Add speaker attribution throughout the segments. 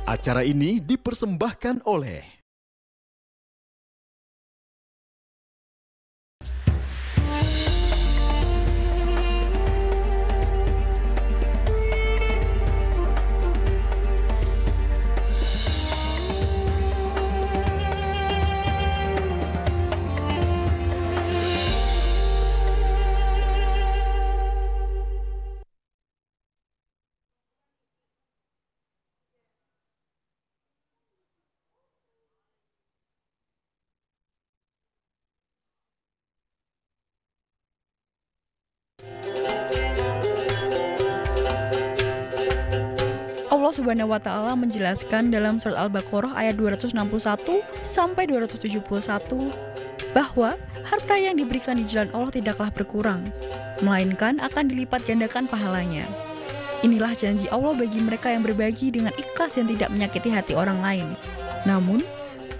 Speaker 1: Acara ini dipersembahkan oleh
Speaker 2: Allah Subhanahu wa Ta'ala menjelaskan dalam surat Al-Baqarah ayat 261 sampai 271 bahwa harta yang diberikan di jalan Allah tidaklah berkurang, melainkan akan dilipat gandakan pahalanya. Inilah janji Allah bagi mereka yang berbagi dengan ikhlas dan tidak menyakiti hati orang lain. Namun,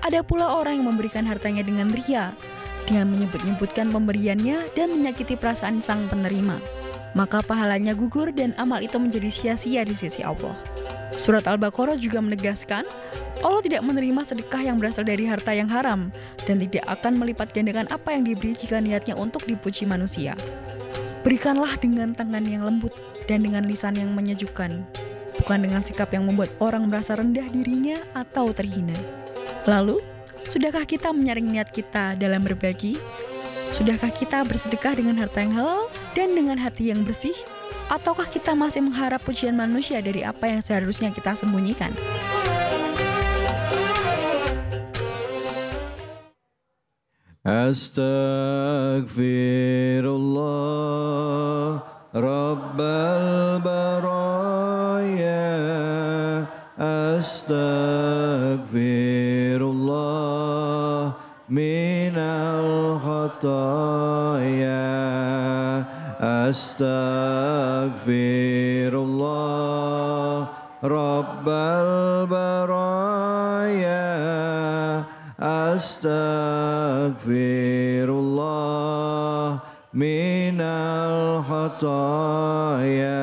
Speaker 2: ada pula orang yang memberikan hartanya dengan ria, dengan menyebut-nyebutkan pemberiannya dan menyakiti perasaan sang penerima. Maka pahalanya gugur dan amal itu menjadi sia-sia di sisi Allah. Surat Al-Baqarah juga menegaskan, Allah tidak menerima sedekah yang berasal dari harta yang haram dan tidak akan melipat gandakan apa yang diberi jika niatnya untuk dipuji manusia. Berikanlah dengan tangan yang lembut dan dengan lisan yang menyejukkan, bukan dengan sikap yang membuat orang merasa rendah dirinya atau terhina. Lalu, sudahkah kita menyaring niat kita dalam berbagi? Sudahkah kita bersedekah dengan harta yang halal dan dengan hati yang bersih? Ataukah kita masih mengharap pujian manusia dari apa yang seharusnya kita sembunyikan?
Speaker 3: Astaghfirullah Rabbal baraya. Astaghfirullah minal khataya. Astaghfirullah Rabbal baraya. Astaghfirullah minal khataya.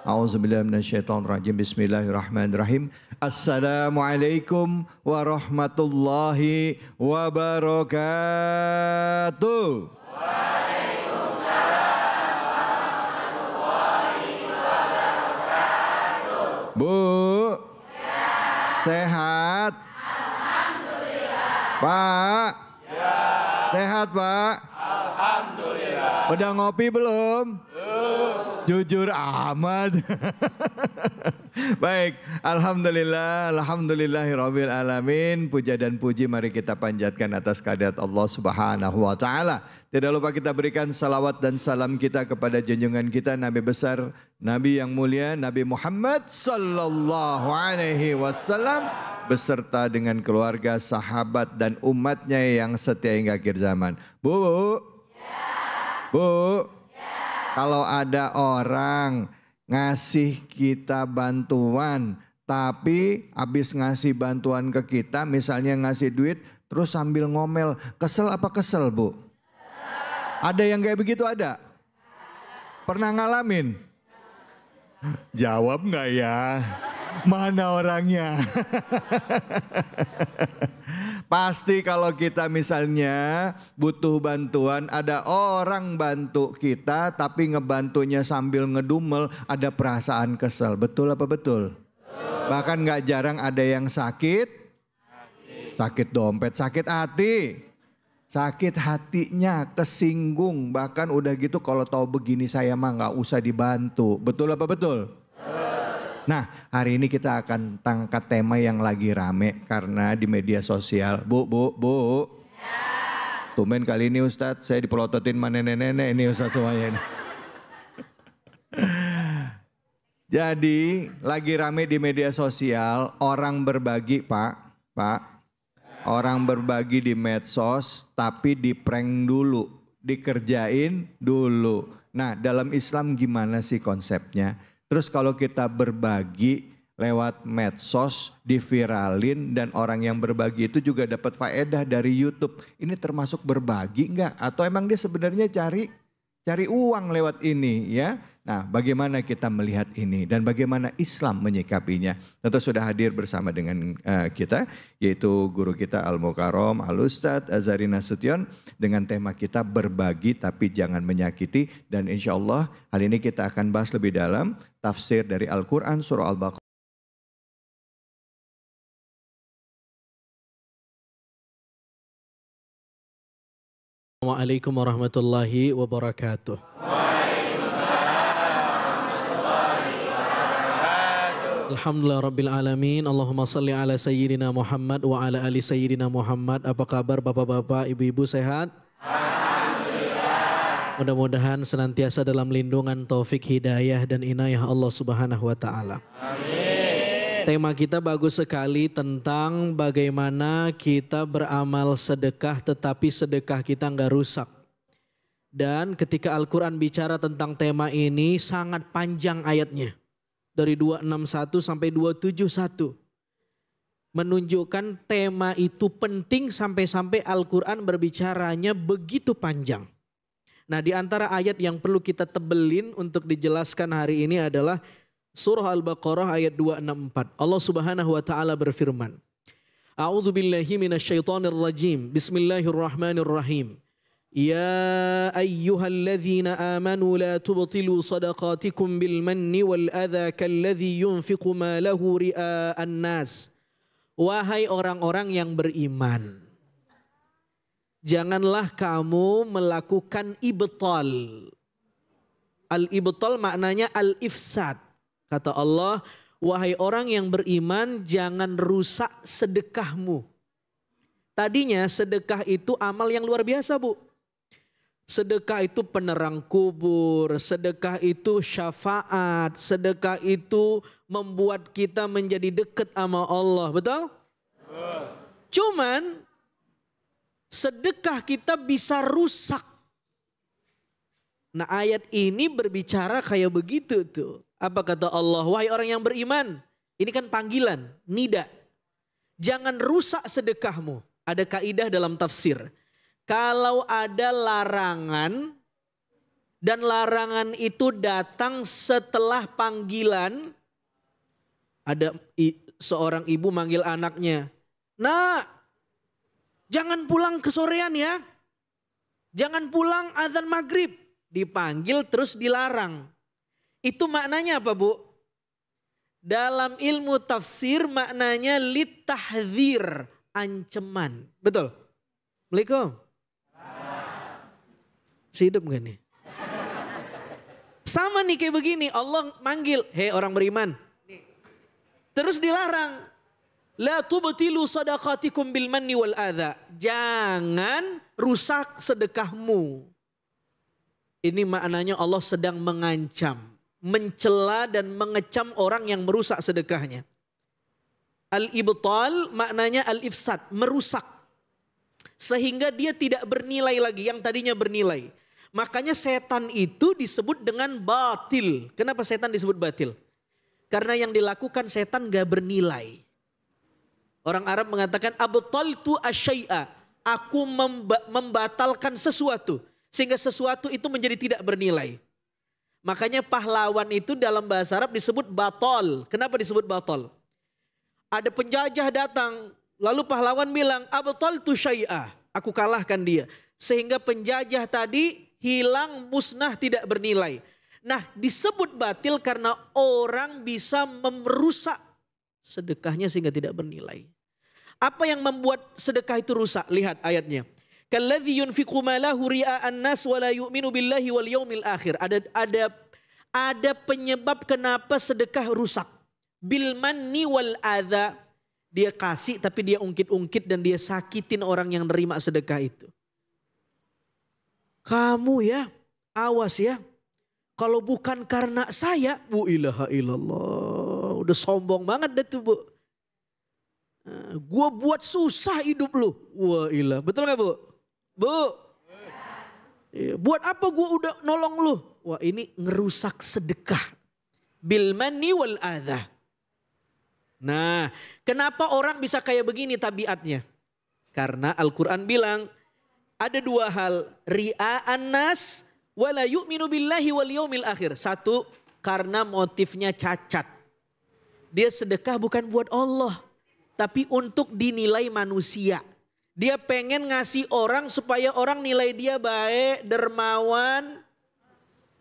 Speaker 3: A'udzubillahi minasyaitonir rajim. Bismillahirrahmanirrahim. Assalamualaikum warahmatullahi wabarakatuh. Bu, sehat? Alhamdulillah. Pak, sehat Pak? Alhamdulillah. Udah ngopi belum? Jujur amat. Baik, alhamdulillah, alhamdulillahirabbil alamin. Puja dan puji mari kita panjatkan atas kehadirat Allah Subhanahu wa taala. Tidak lupa kita berikan salawat dan salam kita kepada junjungan kita Nabi besar, Nabi yang mulia, Nabi Muhammad sallallahu alaihi wasallam beserta dengan keluarga, sahabat dan umatnya yang setia hingga akhir zaman. Bu, Bu, kalau ada orang ngasih kita bantuan, tapi habis ngasih bantuan ke kita, misalnya ngasih duit, terus sambil ngomel, kesel apa kesel Bu? Ada yang kayak begitu ada? Pernah ngalamin? Jawab nggak ya? Mana orangnya? Pasti kalau kita misalnya butuh bantuan, ada orang bantu kita tapi ngebantunya sambil ngedumel, ada perasaan kesel. Betul apa betul? Bahkan nggak jarang ada yang sakit dompet, sakit hati. Sakit hatinya, kesinggung, bahkan udah gitu kalau tahu begini saya mah nggak usah dibantu. Betul apa betul? Nah, hari ini kita akan angkat tema yang lagi rame karena di media sosial. Bu. Ya. Tumben kali ini Ustadz, saya dipelototin sama nenek-nenek ini Ustadz semuanya ini. Jadi lagi rame di media sosial, orang berbagi Pak. Orang berbagi di medsos tapi di prank dulu, dikerjain dulu. Nah, dalam Islam gimana sih konsepnya? Terus kalau kita berbagi lewat medsos, diviralin dan orang yang berbagi itu juga dapat faedah dari YouTube. Ini termasuk berbagi enggak? Atau emang dia sebenarnya cari uang lewat ini ya? Nah, bagaimana kita melihat ini dan bagaimana Islam menyikapinya? Tentu sudah hadir bersama dengan kita, yaitu guru kita Al-Mukarram Al-Ustadz Azhari Nasution dengan tema kita berbagi tapi jangan menyakiti. Dan insya Allah hal ini kita akan bahas lebih dalam tafsir dari Al-Quran surah Al-Baqarah.
Speaker 4: Assalamualaikum warahmatullahi wabarakatuh. Alhamdulillah Rabbil Alamin. Allahumma salli ala Sayyidina Muhammad wa ala ali Sayyidina Muhammad. Apa kabar bapak-bapak, ibu-ibu, sehat? Alhamdulillah. Mudah-mudahan senantiasa dalam lindungan taufik hidayah dan inayah Allah Subhanahu wa ta'ala. Amin. Tema kita bagus sekali tentang bagaimana kita beramal sedekah tetapi sedekah kita nggak rusak. Dan ketika Al-Quran bicara tentang tema ini sangat panjang ayatnya. Dari 261 sampai 271. Menunjukkan tema itu penting sampai-sampai Al-Quran berbicaranya begitu panjang. Nah, di antara ayat yang perlu kita tebelin untuk dijelaskan hari ini adalah Surah Al-Baqarah ayat 264. Allah Subhanahu wa taala berfirman, A'udzu billahi minasyaitonir rajim. Bismillahirrahmanirrahim. Ya ayyuhalladzina amanu la tubtilu sadaqatikum bil manni wal adza kalladzi yunfiqu malahu ria'an nas. Wahai orang-orang yang beriman, janganlah kamu melakukan ibtal. Al-ibtal maknanya al-ifsad. Kata Allah, wahai orang yang beriman, jangan rusak sedekahmu. Tadinya sedekah itu amal yang luar biasa, Bu. Sedekah itu penerang kubur, sedekah itu syafaat, sedekah itu membuat kita menjadi dekat sama Allah, betul? Cuman sedekah kita bisa rusak. Nah, ayat ini berbicara kayak begitu tuh. Apa kata Allah? Wahai orang yang beriman. Ini kan panggilan, nida. Jangan rusak sedekahmu. Ada kaidah dalam tafsir. Kalau ada larangan dan larangan itu datang setelah panggilan. Ada seorang ibu manggil anaknya. Nak, jangan pulang ke sorean ya. Jangan pulang azan maghrib. Dipanggil terus dilarang. Itu maknanya apa, Bu? Dalam ilmu tafsir maknanya litahdzir, ancaman. Betul? Assalamualaikum. Hidup gak nih? Sama nih kayak begini, Allah manggil, hei orang beriman. Terus dilarang. La tubtilu sadaqatikum bil manni wal adza. Jangan rusak sedekahmu. Ini maknanya Allah sedang mengancam, mencela dan mengecam orang yang merusak sedekahnya. Al-ibtal maknanya al-ifsad, merusak. Sehingga dia tidak bernilai lagi, yang tadinya bernilai. Makanya setan itu disebut dengan batil. Kenapa setan disebut batil? Karena yang dilakukan setan gak bernilai. Orang Arab mengatakan abtaltu asyai'a. Aku membatalkan sesuatu. Sehingga sesuatu itu menjadi tidak bernilai. Makanya pahlawan itu dalam bahasa Arab disebut batol. Kenapa disebut batol? Ada penjajah datang. Lalu pahlawan bilang abtaltu syai'a. Aku kalahkan dia. Sehingga penjajah tadi hilang, musnah, tidak bernilai. Nah, disebut batil karena orang bisa merusak sedekahnya sehingga tidak bernilai. Apa yang membuat sedekah itu rusak? Lihat ayatnya. Kalladzi yunfiqu malahu ria'an nas wa la yu'minu billahi wal yaumil akhir. Ada penyebab kenapa sedekah rusak. Bil manni wal adza. Dia kasih tapi dia ungkit-ungkit dan dia sakitin orang yang nerima sedekah itu. Kamu ya, awas ya. Kalau bukan karena saya, bu ilaha illallah. Udah sombong banget deh tuh, Bu. Gua buat susah hidup lu. Wah ilah, betul gak, Bu? Bu. Buat apa gua udah nolong lu? Wah, ini ngerusak sedekah. Bil manni wal adza. Nah, kenapa orang bisa kayak begini tabiatnya? Karena Al-Quran bilang ada dua hal. Ria'an nas wala yu'minu billahi wal yaumil akhir. Satu, karena motifnya cacat. Dia sedekah bukan buat Allah, tapi untuk dinilai manusia. Dia pengen ngasih orang supaya orang nilai dia baik, dermawan,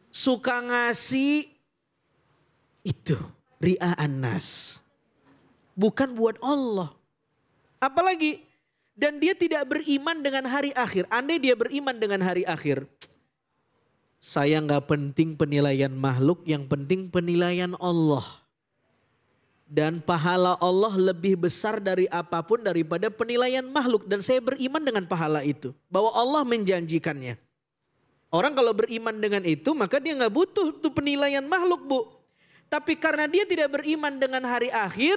Speaker 4: suka ngasih. Itu ria'an nas. Bukan buat Allah. Apalagi, dan dia tidak beriman dengan hari akhir. Andai dia beriman dengan hari akhir, saya nggak penting penilaian makhluk, yang penting penilaian Allah. Dan pahala Allah lebih besar dari apapun daripada penilaian makhluk. Dan saya beriman dengan pahala itu. Bahwa Allah menjanjikannya. Orang kalau beriman dengan itu, maka dia nggak butuh tuh penilaian makhluk, Bu. Tapi karena dia tidak beriman dengan hari akhir,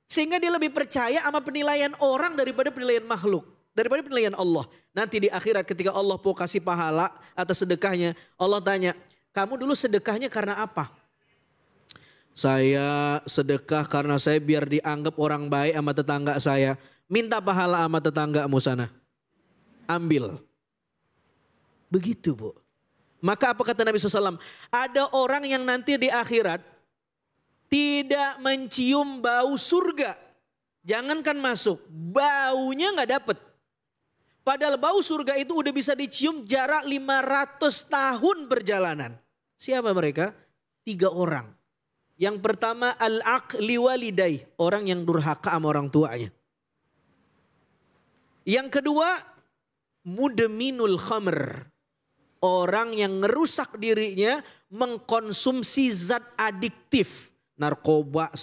Speaker 4: sehingga dia lebih percaya sama penilaian orang daripada penilaian makhluk. Daripada penilaian Allah. Nanti di akhirat ketika Allah mau kasih pahala atas sedekahnya, Allah tanya, kamu dulu sedekahnya karena apa? Saya sedekah karena saya biar dianggap orang baik sama tetangga saya. Minta pahala sama tetanggamu sana. Ambil. Begitu, Bu. Maka apa kata Nabi SAW? Ada orang yang nanti di akhirat tidak mencium bau surga. Jangankan masuk, baunya gak dapet. Padahal bau surga itu udah bisa dicium jarak 500 tahun perjalanan. Siapa mereka? 3 orang. Yang pertama al-aqli walidai, orang yang durhaka sama orang tuanya. Yang kedua mudminul khamr, orang yang ngerusak dirinya mengkonsumsi zat adiktif. Narkoba,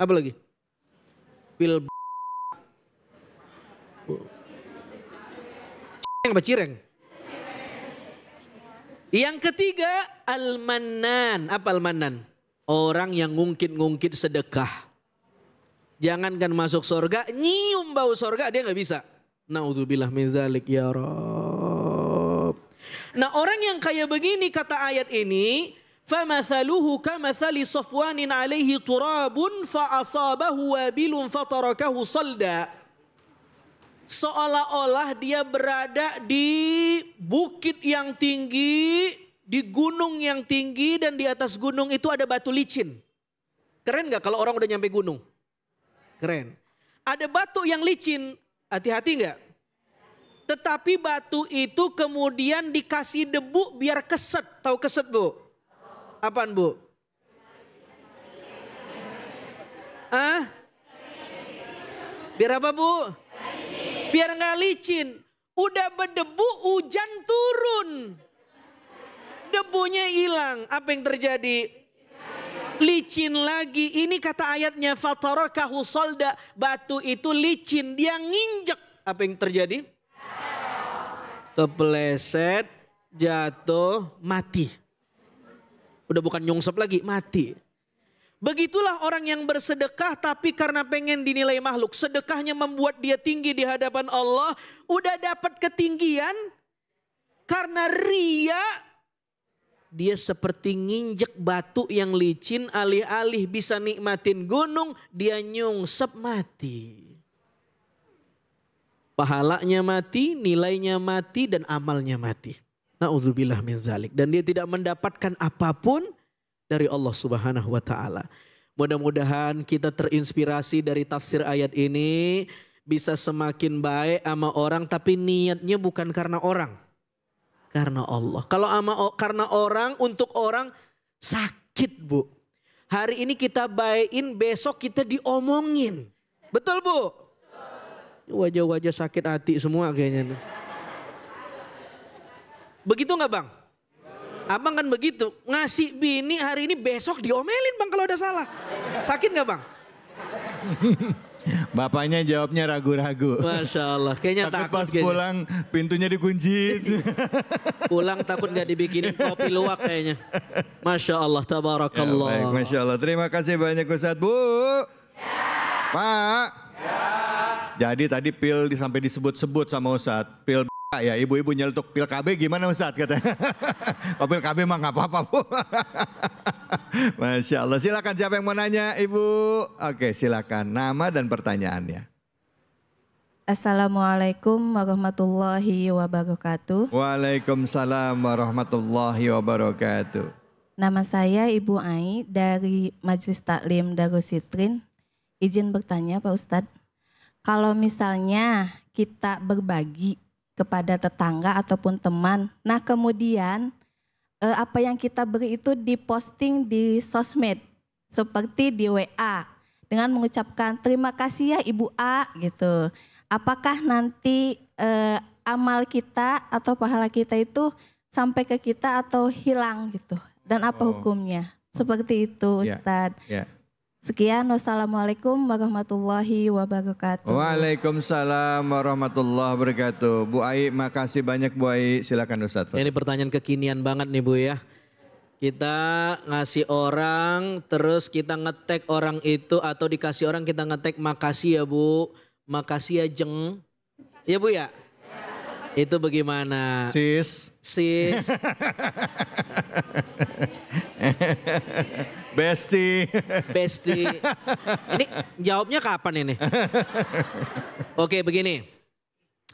Speaker 4: apa lagi? Pil apa cireng. Yang ketiga al-mannan. Apa al-mannan? Orang yang ngungkit-ngungkit sedekah. Jangankan masuk surga, nyium bau surga dia gak bisa. Na'udzubillah min dzalik ya Rabb. Nah orang yang kayak begini kata ayat ini, فَمَثَلُهُ كَمَثَلِ صَفْوَانٍ عَلَيْهِ تُرَابٌ فَأَصَابَهُ وَابِلٌ فَتَرَكَهُ صَلْدًا. Seolah-olah dia berada di bukit yang tinggi, di gunung yang tinggi, dan di atas gunung itu ada batu licin. Keren gak kalau orang udah nyampe gunung? Keren. Ada batu yang licin, hati-hati gak? Tetapi batu itu kemudian dikasih debu biar keset. Tahu keset, Bu? Apaan, Bu? Biar apa, Bu? Biar nggak licin. Udah berdebu, hujan turun. Debunya hilang. Apa yang terjadi? Licin lagi. Ini kata ayatnya, fatarakahu solda. Batu itu licin, dia nginjek. Apa yang terjadi? Kepleset, jatuh, mati. Udah bukan nyungsep lagi, mati. Begitulah orang yang bersedekah tapi karena pengen dinilai makhluk. Sedekahnya membuat dia tinggi di hadapan Allah. Udah dapat ketinggian. Karena ria. Dia seperti nginjek batu yang licin. Alih-alih bisa nikmatin gunung. Dia nyungsep mati. Pahalanya mati, nilainya mati, dan amalnya mati. Na'udzubillah min zalik. Dan dia tidak mendapatkan apapun dari Allah Subhanahu wa ta'ala. Mudah-mudahan kita terinspirasi dari tafsir ayat ini. Bisa semakin baik sama orang tapi niatnya bukan karena orang. Karena Allah. Kalau karena orang, untuk orang sakit, Bu. Hari ini kita baikin, besok kita diomongin. Betul, Bu? Wajah-wajah sakit hati semua kayaknya. Begitu gak, Bang? Abang kan begitu, ngasih bini hari ini besok diomelin, Bang, kalau udah salah. Sakit gak, Bang?
Speaker 3: Bapaknya jawabnya ragu-ragu.
Speaker 4: Masya Allah, kayaknya takut
Speaker 3: pas pulang pintunya dikunci.
Speaker 4: Pulang takut gak dibikinin kopi luwak kayaknya. Masya Allah, tabarakallah.
Speaker 3: Ya, baik, Masya Allah. Terima kasih banyak Ustadz. Bu. Ya. Pak. Ya. Jadi tadi pil sampai disebut-sebut sama Ustadz. Pil ya, ibu-ibu nyeletuk pil KB gimana Ustadz katanya. Oh, pil KB mah gak apa-apa, Bu. Masya Allah. Silakan siapa yang mau nanya, Ibu? Oke, silakan. Nama dan pertanyaannya.
Speaker 5: Assalamualaikum warahmatullahi wabarakatuh.
Speaker 3: Waalaikumsalam warahmatullahi wabarakatuh.
Speaker 5: Nama saya Ibu Ai dari Majelis Taklim Darul Sitrin. Izin bertanya Pak Ustadz, kalau misalnya kita berbagi kepada tetangga ataupun teman, nah kemudian apa yang kita beri itu diposting di sosmed, seperti di WA, dengan mengucapkan terima kasih ya Ibu A gitu. Apakah nanti amal kita atau pahala kita itu sampai ke kita atau hilang gitu? Dan apa hukumnya? Seperti itu Ustadz.
Speaker 3: Ya.
Speaker 5: Sekian, wassalamualaikum warahmatullahi wabarakatuh.
Speaker 3: Waalaikumsalam warahmatullahi wabarakatuh. Bu Ai, makasih banyak Bu Ai. Silakan Ustadz.
Speaker 4: Ini pertanyaan kekinian banget nih Bu ya. Kita ngasih orang, terus kita ngetek orang itu atau dikasih orang kita ngetek makasih ya Bu. Makasih ya Jeng. Ya Bu ya? Itu bagaimana?
Speaker 3: Sis. Besti. Ini
Speaker 4: jawabnya kapan ini? Oke begini.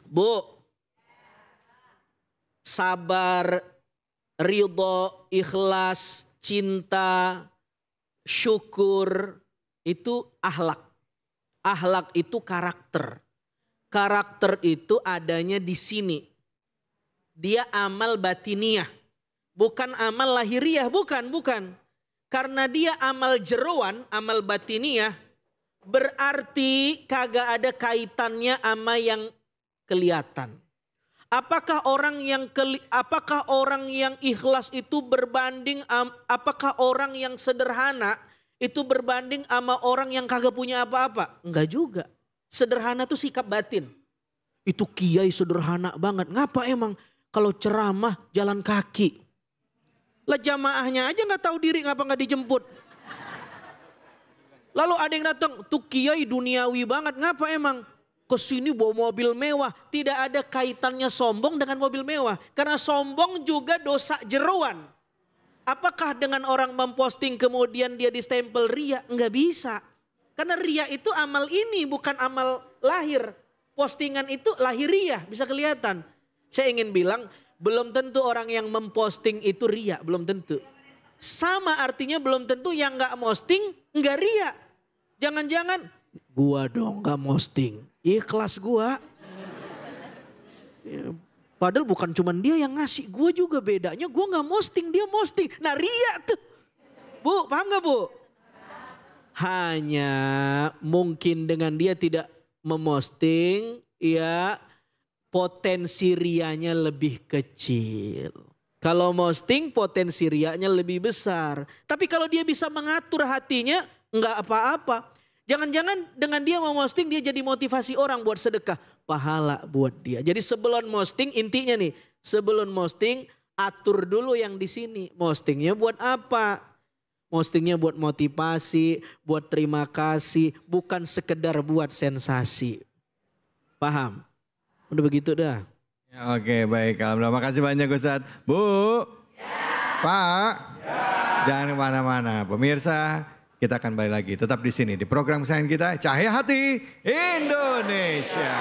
Speaker 4: Bu. Sabar, ridho, ikhlas, cinta, syukur itu akhlak. Akhlak itu karakter. Karakter itu adanya di sini. Dia amal batiniah. Bukan amal lahiriah, bukan. Karena dia amal jeroan, amal batiniah. Berarti kagak ada kaitannya sama yang kelihatan. Apakah orang yang ikhlas itu berbanding, apakah orang yang sederhana itu berbanding sama orang yang kagak punya apa-apa? Enggak juga. Sederhana tuh sikap batin. Itu kiai sederhana banget. Ngapa emang kalau ceramah jalan kaki? Lah jamaahnya aja gak tahu diri, ngapa gak dijemput? Lalu ada yang datang, tuh kiai duniawi banget. Ngapa emang? Kesini bawa mobil mewah. Tidak ada kaitannya sombong dengan mobil mewah. Karena sombong juga dosa jeroan. Apakah dengan orang memposting kemudian dia distempel ria? Enggak bisa. Karena ria itu amal ini bukan amal lahir. Postingan itu lahiriah, bisa kelihatan. Saya ingin bilang belum tentu orang yang memposting itu ria, belum tentu. Sama artinya belum tentu yang gak posting enggak ria. Jangan-jangan gua dong gak posting, ikhlas gua. Ya, padahal bukan cuman dia yang ngasih, gue juga bedanya gue gak posting, dia posting. Nah ria tuh. Bu, paham gak Bu? Hanya mungkin dengan dia tidak memosting, ya potensi rianya lebih kecil. Kalau posting potensi rianya lebih besar. Tapi kalau dia bisa mengatur hatinya, enggak apa-apa. Jangan-jangan dengan dia memosting dia jadi motivasi orang buat sedekah. Pahala buat dia. Jadi sebelum posting, intinya nih, sebelum posting atur dulu yang di sini. Postingnya buat apa? Postingnya buat motivasi, buat terima kasih, bukan sekedar buat sensasi. Paham? Udah begitu dah.
Speaker 3: Ya, oke baik, alhamdulillah. Makasih banyak Ustadz. Bu, Pak, jangan kemana-mana. Pemirsa, kita akan balik lagi. Tetap di sini di program kesayangan kita, Cahaya Hati Indonesia.